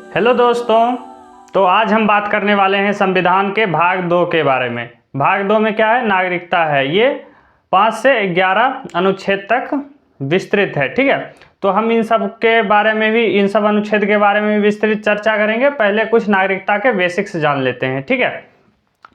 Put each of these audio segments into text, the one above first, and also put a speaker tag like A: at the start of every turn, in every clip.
A: Hello दोस्तों। तो आज हम बात करने वाले हैं संविधान के भाग 2 के बारे में। भाग 2 में क्या है? नागरिकता है। ये 5 से 11 अनुच्छेद तक विस्तृत है। ठीक है, तो हम इन सब के बारे में भी, इन सब अनुच्छेद के बारे में भी विस्तृत चर्चा करेंगे। पहले कुछ नागरिकता के बेसिक्स जान लेते हैं। ठीक है,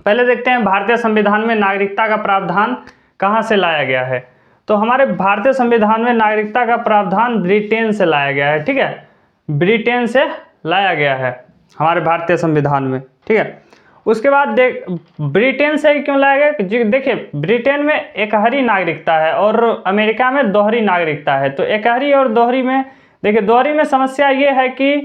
A: पहले देखते हैं भारतीय संविधान में नागरिकता का प्रावधान कहाँ से लाया गया है। तो हमारे भारतीय संविधान में नागरिकता का प्रावधान ब्रिटेन से लाया गया है। ठीक है, ब्रिटेन से लाया गया है हमारे भारतीय संविधान में। ठीक है, उसके बाद ब्रिटेन से ही क्यों लाया गया जी? देखिए, ब्रिटेन में एकहरी नागरिकता है और अमेरिका में दोहरी नागरिकता है। तो एकहरी और दोहरी में, देखिए, दोहरी में समस्या ये है कि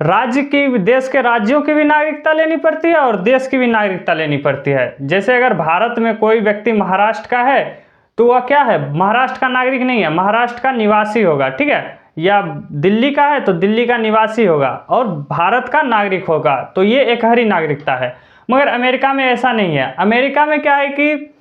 A: राज्य की, देश के राज्यों की भी नागरिकता लेनी पड़ती है और देश की भी नागरिकता लेनी पड़ती है। जैसे अगर भारत में कोई व्यक्ति महाराष्ट्र का है तो वह क्या है? महाराष्ट्र का नागरिक नहीं है, महाराष्ट्र का निवासी होगा। ठीक है, या दिल्ली का है तो दिल्ली का निवासी होगा और भारत का नागरिक होगा। तो ये एकहरी नागरिकता है। मगर अमेरिका में ऐसा नहीं है। अमेरिका में क्या है कि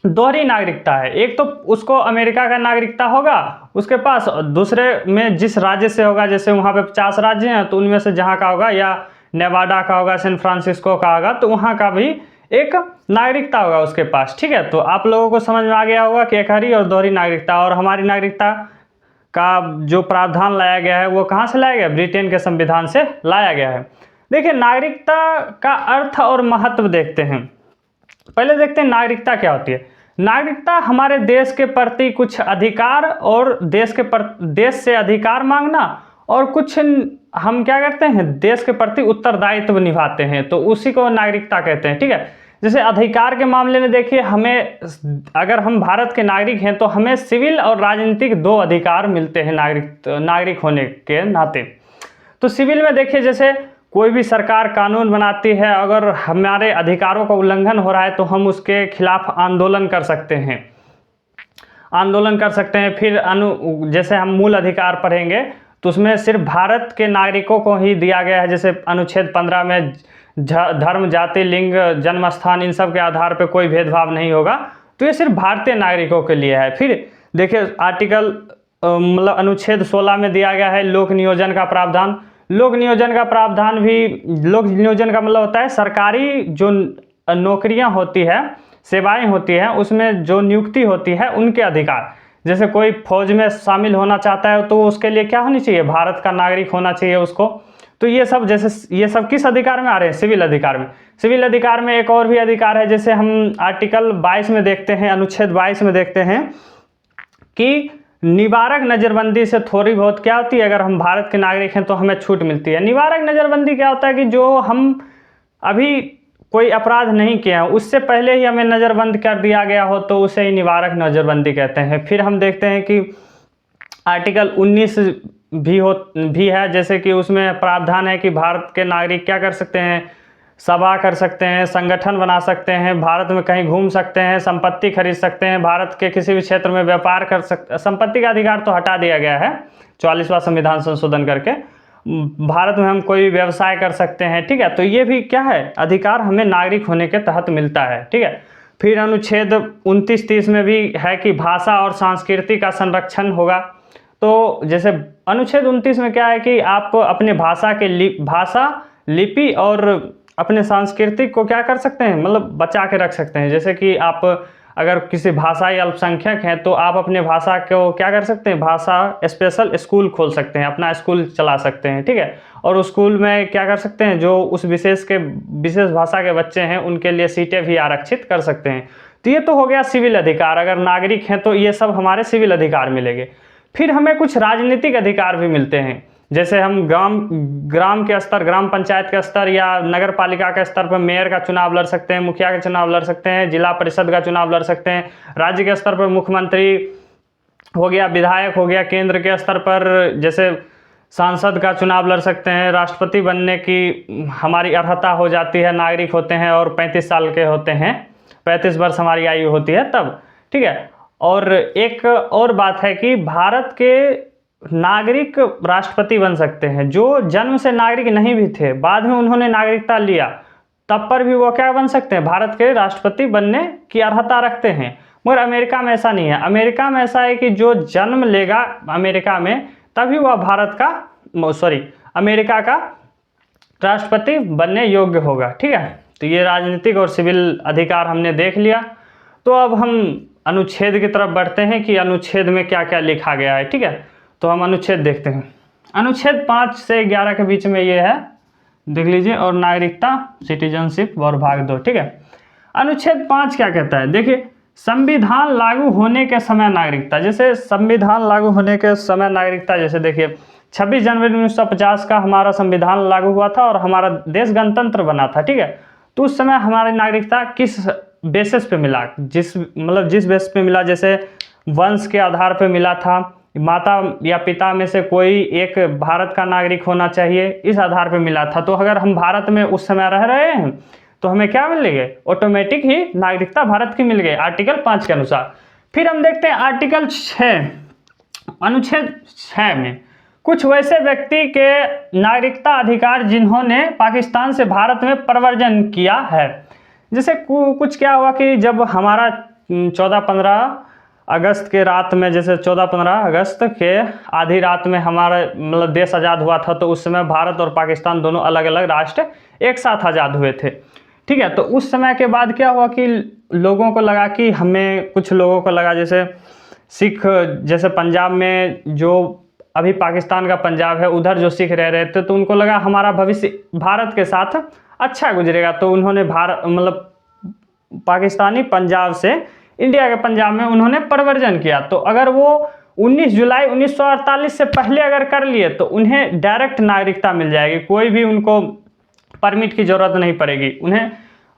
A: दोहरी नागरिकता है। एक तो उसको अमेरिका का नागरिकता होगा उसके पास, दूसरे में जिस राज्य से होगा, जैसे वहाँ पे 50 राज्य हैं तो उनमें से जहाँ का होगा, या नेवाडा का होगा, सैन फ्रांसिस्को का होगा, तो वहाँ का भी एक नागरिकता होगा उसके पास। ठीक है, तो आप लोगों को समझ में आ गया होगा कि एकहरी और दोहरी नागरिकता। और हमारी नागरिकता का जो प्रावधान लाया गया है वो कहाँ से लाया गया? ब्रिटेन के संविधान से लाया गया है। देखिए, नागरिकता का अर्थ और महत्व देखते हैं। पहले देखते हैं नागरिकता क्या होती है। नागरिकता हमारे देश के प्रति कुछ अधिकार और देश से अधिकार मांगना, और कुछ हम क्या करते हैं, देश के प्रति उत्तरदायित्व निभाते हैं, तो उसी को नागरिकता कहते हैं। ठीक है, जैसे अधिकार के मामले में देखिए, हमें, अगर हम भारत के नागरिक हैं तो हमें सिविल और राजनीतिक 2 अधिकार मिलते हैं नागरिक होने के नाते। तो सिविल में देखिए, जैसे कोई भी सरकार कानून बनाती है, अगर हमारे अधिकारों का उल्लंघन हो रहा है तो हम उसके खिलाफ आंदोलन कर सकते हैं। फिर जैसे हम मूल अधिकार पढ़ेंगे तो उसमें सिर्फ भारत के नागरिकों को ही दिया गया है। जैसे अनुच्छेद 15 में धर्म, जाति, लिंग, जन्म स्थान, इन सब के आधार पर कोई भेदभाव नहीं होगा। तो ये सिर्फ भारतीय नागरिकों के लिए है। फिर देखिए, मतलब अनुच्छेद 16 में दिया गया है लोक नियोजन का प्रावधान। लोक नियोजन का मतलब होता है सरकारी जो नौकरियां होती है, सेवाएं होती हैं, उसमें जो नियुक्ति होती है उनके अधिकार। जैसे कोई फौज में शामिल होना चाहता है तो उसके लिए क्या होनी चाहिए? भारत का नागरिक होना चाहिए उसको। तो ये सब किस अधिकार में आ रहे हैं? सिविल अधिकार में। सिविल अधिकार में एक और भी अधिकार है, जैसे हम आर्टिकल 22 में देखते हैं, अनुच्छेद 22 में देखते हैं कि निवारक नज़रबंदी से थोड़ी बहुत क्या होती है, अगर हम भारत के नागरिक हैं तो हमें छूट मिलती है। निवारक नज़रबंदी क्या होता है कि जो हम अभी कोई अपराध नहीं किए हैं, उससे पहले ही हमें नज़रबंद कर दिया गया हो तो उसे ही निवारक नज़रबंदी कहते हैं। फिर हम देखते हैं कि आर्टिकल 19 भी है, जैसे कि उसमें प्रावधान है कि भारत के नागरिक क्या कर सकते हैं? सभा कर सकते हैं, संगठन बना सकते हैं, भारत में कहीं घूम सकते हैं, संपत्ति खरीद सकते हैं, भारत के किसी भी क्षेत्र में व्यापार कर सकते। संपत्ति का अधिकार तो हटा दिया गया है 44वां संविधान संशोधन करके। भारत में हम कोई भी व्यवसाय कर सकते हैं। ठीक है, तो ये भी क्या है? अधिकार हमें नागरिक होने के तहत मिलता है। ठीक है, फिर अनुच्छेद 29-30 में भी है कि भाषा और संस्कृति का संरक्षण होगा। तो जैसे अनुच्छेद 29 में क्या है कि आप अपने भाषा, लिपि और अपने सांस्कृतिक को क्या कर सकते हैं? मतलब बचा के रख सकते हैं। जैसे कि आप अगर किसी भाषाई अल्पसंख्यक हैं तो आप अपने भाषा को क्या कर सकते हैं? भाषा स्पेशल स्कूल खोल सकते हैं, अपना स्कूल चला सकते हैं। ठीक है, और उस स्कूल में क्या कर सकते हैं? जो उस विशेष भाषा के बच्चे हैं उनके लिए सीटें भी आरक्षित कर सकते हैं। तो ये तो हो गया सिविल अधिकार। अगर नागरिक हैं तो ये सब हमारे सिविल अधिकार मिलेंगे। फिर हमें कुछ राजनीतिक अधिकार भी मिलते हैं। जैसे हम ग्राम के स्तर, ग्राम पंचायत के स्तर या नगर पालिका के स्तर पर मेयर का चुनाव लड़ सकते हैं, मुखिया का चुनाव लड़ सकते हैं, जिला परिषद का चुनाव लड़ सकते हैं। राज्य के स्तर पर मुख्यमंत्री हो गया, विधायक हो गया। केंद्र के स्तर पर जैसे सांसद का चुनाव लड़ सकते हैं। राष्ट्रपति बनने की हमारी अर्हता हो जाती है, नागरिक होते हैं और 35 साल के होते हैं, 35 वर्ष हमारी आयु होती है तब। ठीक है, और एक और बात है कि भारत के नागरिक राष्ट्रपति बन सकते हैं। जो जन्म से नागरिक नहीं भी थे, बाद में उन्होंने नागरिकता लिया, तब पर भी वो क्या बन सकते हैं? भारत के राष्ट्रपति बनने की अर्हता रखते हैं। मगर अमेरिका में ऐसा नहीं है। अमेरिका में ऐसा है कि जो जन्म लेगा अमेरिका में, तभी वह अमेरिका का राष्ट्रपति बनने योग्य होगा। ठीक है, तो ये राजनीतिक और सिविल अधिकार हमने देख लिया। तो अब हम अनुच्छेद की तरफ बढ़ते हैं कि अनुच्छेद में क्या क्या लिखा गया है। ठीक है, तो हम अनुच्छेद देखते हैं। अनुच्छेद 5 से 11 के बीच में ये है, देख लीजिए, और नागरिकता सिटीजनशिप और भाग 2। ठीक है, अनुच्छेद 5 क्या कहता है, देखिए, संविधान लागू होने के समय नागरिकता। जैसे संविधान लागू होने के समय नागरिकता, जैसे देखिए 26 जनवरी 1950 का हमारा संविधान लागू हुआ था और हमारा देश गणतंत्र बना था। ठीक है, तो उस समय हमारी नागरिकता किस बेसिस पे मिला, जिस बेस पे मिला, जैसे वंश के आधार पे मिला था, माता या पिता में से कोई एक भारत का नागरिक होना चाहिए, इस आधार पे मिला था। तो अगर हम भारत में उस समय रह रहे हैं तो हमें क्या मिल गई, ऑटोमेटिक ही नागरिकता भारत की मिल गई आर्टिकल 5 के अनुसार। फिर हम देखते हैं आर्टिकल 6, अनुच्छेद 6 में कुछ वैसे व्यक्ति के नागरिकता अधिकार जिन्होंने पाकिस्तान से भारत में प्रव्रजन किया है। जैसे कुछ क्या हुआ कि जब हमारा 14-15 अगस्त के रात में, जैसे 14-15 अगस्त के आधी रात में हमारा देश आज़ाद हुआ था, तो उस समय भारत और पाकिस्तान दोनों अलग अलग राष्ट्र एक साथ आज़ाद हुए थे। ठीक है, तो उस समय के बाद क्या हुआ कि लोगों को लगा कि हमें, कुछ लोगों को लगा, जैसे सिख, जैसे पंजाब में जो अभी पाकिस्तान का पंजाब है, उधर जो सिख रह रहे थे, तो उनको लगा हमारा भविष्य भारत के साथ अच्छा गुजरेगा, तो उन्होंने पाकिस्तानी पंजाब से इंडिया के पंजाब में उन्होंने प्रव्रजन किया। तो अगर वो 19 जुलाई 1948 से पहले अगर कर लिए तो उन्हें डायरेक्ट नागरिकता मिल जाएगी, कोई भी उनको परमिट की ज़रूरत नहीं पड़ेगी, उन्हें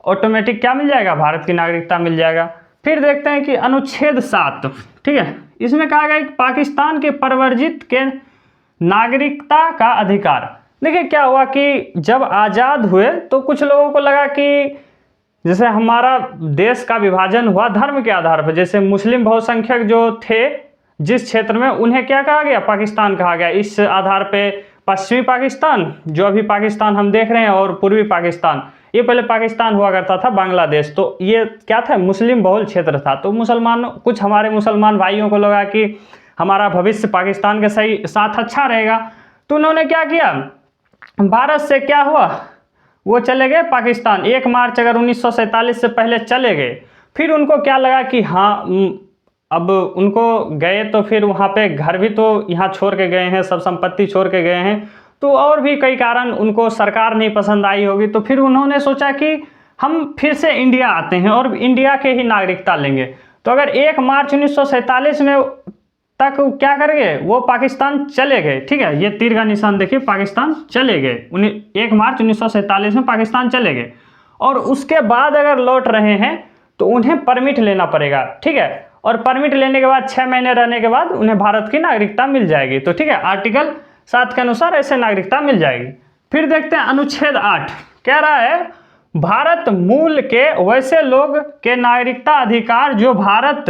A: ऑटोमेटिक क्या मिल जाएगा, भारत की नागरिकता मिल जाएगा। फिर देखते हैं कि अनुच्छेद 7, ठीक है, इसमें कहा गया कि पाकिस्तान के प्रव्रजित के नागरिकता का अधिकार। देखिए क्या हुआ कि जब आज़ाद हुए तो कुछ लोगों को लगा कि जैसे हमारा देश का विभाजन हुआ धर्म के आधार पर, जैसे मुस्लिम बहुसंख्यक जो थे जिस क्षेत्र में, उन्हें क्या कहा गया, पाकिस्तान कहा गया। इस आधार पे पश्चिमी पाकिस्तान, जो अभी पाकिस्तान हम देख रहे हैं, और पूर्वी पाकिस्तान, ये पहले पाकिस्तान हुआ करता था, बांग्लादेश, तो ये क्या था, मुस्लिम बहुल क्षेत्र था। तो कुछ हमारे मुसलमान भाइयों को लगा कि हमारा भविष्य पाकिस्तान के सही साथ अच्छा रहेगा, तो उन्होंने क्या किया, भारत से क्या हुआ, वो चले गए पाकिस्तान। 1 मार्च अगर 1947 से पहले चले गए। फिर उनको क्या लगा कि हाँ, अब उनको गए तो फिर वहाँ पे घर भी तो यहाँ छोड़ के गए हैं, सब संपत्ति छोड़ के गए हैं, तो और भी कई कारण उनको सरकार नहीं पसंद आई होगी। तो फिर उन्होंने सोचा कि हम फिर से इंडिया आते हैं और इंडिया के ही नागरिकता लेंगे। तो अगर 1 मार्च 1947 में तक क्या कर गए, वो पाकिस्तान चले गए। ठीक है, ये तीर का निशान देखिए, पाकिस्तान चले गए, 1 मार्च 1947 में पाकिस्तान चले गए, और उसके बाद अगर लौट रहे हैं तो उन्हें परमिट लेना पड़ेगा। ठीक है, और परमिट लेने के बाद 6 महीने रहने के बाद उन्हें भारत की नागरिकता मिल जाएगी। तो ठीक है, आर्टिकल 7 के अनुसार ऐसे नागरिकता मिल जाएगी। फिर देखते हैं अनुच्छेद 8 कह रहा है, भारत मूल के वैसे लोग के नागरिकता अधिकार जो भारत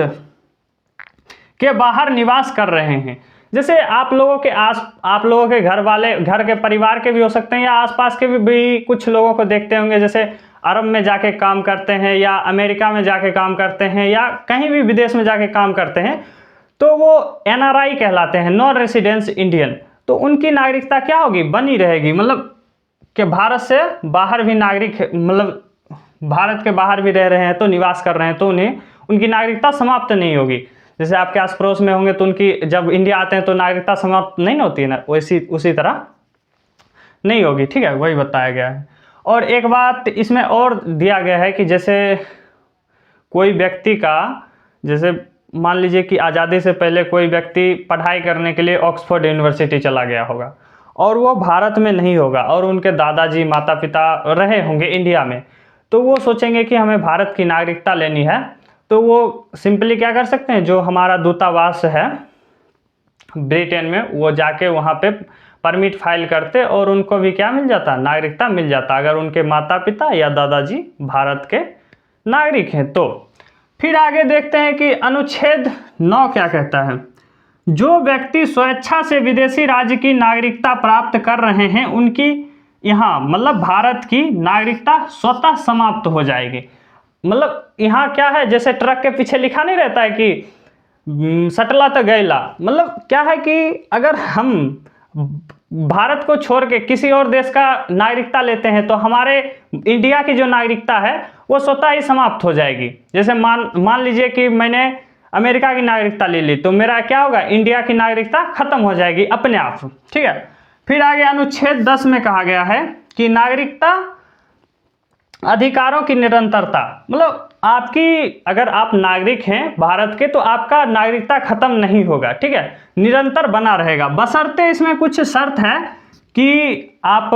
A: के बाहर निवास कर रहे हैं। जैसे आप लोगों के घर के परिवार के भी हो सकते हैं, या आसपास के भी कुछ लोगों को देखते होंगे, जैसे अरब में जाके काम करते हैं, या अमेरिका में जाके काम करते हैं, या कहीं भी विदेश में जाके काम करते हैं, तो वो NRI कहलाते हैं, नॉन रेसिडेंस इंडियन। तो उनकी नागरिकता क्या होगी, बनी रहेगी, मतलब कि भारत से बाहर भी नागरिक, मतलब भारत के बाहर भी रह रहे हैं तो निवास कर रहे हैं, तो उनकी नागरिकता समाप्त नहीं होगी। जैसे आपके आस पड़ोस में होंगे तो उनकी जब इंडिया आते हैं तो नागरिकता समाप्त नहीं होती है ना, वैसी उसी तरह नहीं होगी। ठीक है, वही बताया गया है। और एक बात इसमें और दिया गया है कि जैसे कोई व्यक्ति का, जैसे मान लीजिए कि आज़ादी से पहले कोई व्यक्ति पढ़ाई करने के लिए ऑक्सफोर्ड यूनिवर्सिटी चला गया होगा, और वो भारत में नहीं होगा, और उनके दादाजी माता पिता रहे होंगे इंडिया में, तो वो सोचेंगे कि हमें भारत की नागरिकता लेनी है, तो वो सिंपली क्या कर सकते हैं, जो हमारा दूतावास है ब्रिटेन में, वो जाके वहाँ पे परमिट फाइल करते और उनको भी क्या मिल जाता, नागरिकता मिल जाता, अगर उनके माता पिता या दादाजी भारत के नागरिक हैं तो। फिर आगे देखते हैं कि अनुच्छेद 9 क्या कहता है, जो व्यक्ति स्वेच्छा से विदेशी राज्य की नागरिकता प्राप्त कर रहे हैं उनकी यहाँ, मतलब भारत की नागरिकता स्वतः समाप्त हो जाएगी। मतलब यहाँ क्या है, जैसे ट्रक के पीछे लिखा नहीं रहता है कि सटला तो गैला, मतलब क्या है कि अगर हम भारत को छोड़ के किसी और देश का नागरिकता लेते हैं तो हमारे इंडिया की जो नागरिकता है वो स्वतः ही समाप्त हो जाएगी। जैसे मान लीजिए कि मैंने अमेरिका की नागरिकता ले ली तो मेरा क्या होगा, इंडिया की नागरिकता खत्म हो जाएगी अपने आप, ठीक है। फिर आगे अनुच्छेद 10 में कहा गया है कि नागरिकता अधिकारों की निरंतरता, मतलब आपकी अगर आप नागरिक हैं भारत के तो आपका नागरिकता खत्म नहीं होगा, ठीक है, निरंतर बना रहेगा, बशर्ते इसमें कुछ शर्त है कि आप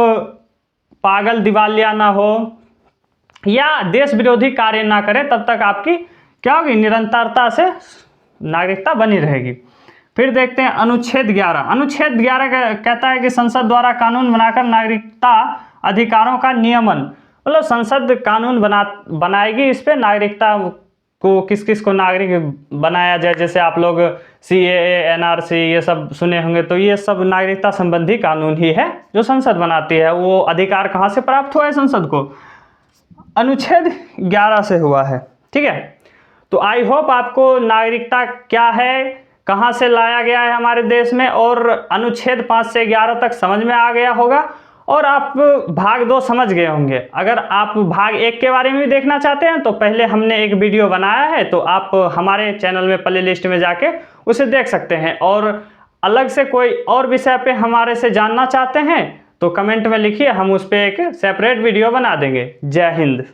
A: पागल दिवालिया ना हो या देश विरोधी कार्य ना करें, तब तक आपकी क्या होगी, निरंतरता से नागरिकता बनी रहेगी। फिर देखते हैं अनुच्छेद 11। अनुच्छेद 11 कहता है कि संसद द्वारा कानून बनाकर नागरिकता अधिकारों का नियमन, मतलब संसद कानून बनाएगी इस पे नागरिकता को, किस किस को नागरिक बनाया जाए। जैसे आप लोग CAA NRC ये सब सुने होंगे, तो ये सब नागरिकता संबंधी कानून ही है जो संसद बनाती है। वो अधिकार कहाँ से प्राप्त हुआ है संसद को, अनुच्छेद 11 से हुआ है, ठीक है। तो आई होप आपको नागरिकता क्या है, कहाँ से लाया गया है हमारे देश में, और अनुच्छेद 5 से 11 तक समझ में आ गया होगा और आप भाग 2 समझ गए होंगे। अगर आप भाग 1 के बारे में भी देखना चाहते हैं तो पहले हमने एक वीडियो बनाया है, तो आप हमारे चैनल में प्ले लिस्ट में जाके उसे देख सकते हैं। और अलग से कोई और विषय पे हमारे से जानना चाहते हैं तो कमेंट में लिखिए, हम उस पर एक सेपरेट वीडियो बना देंगे। जय हिंद।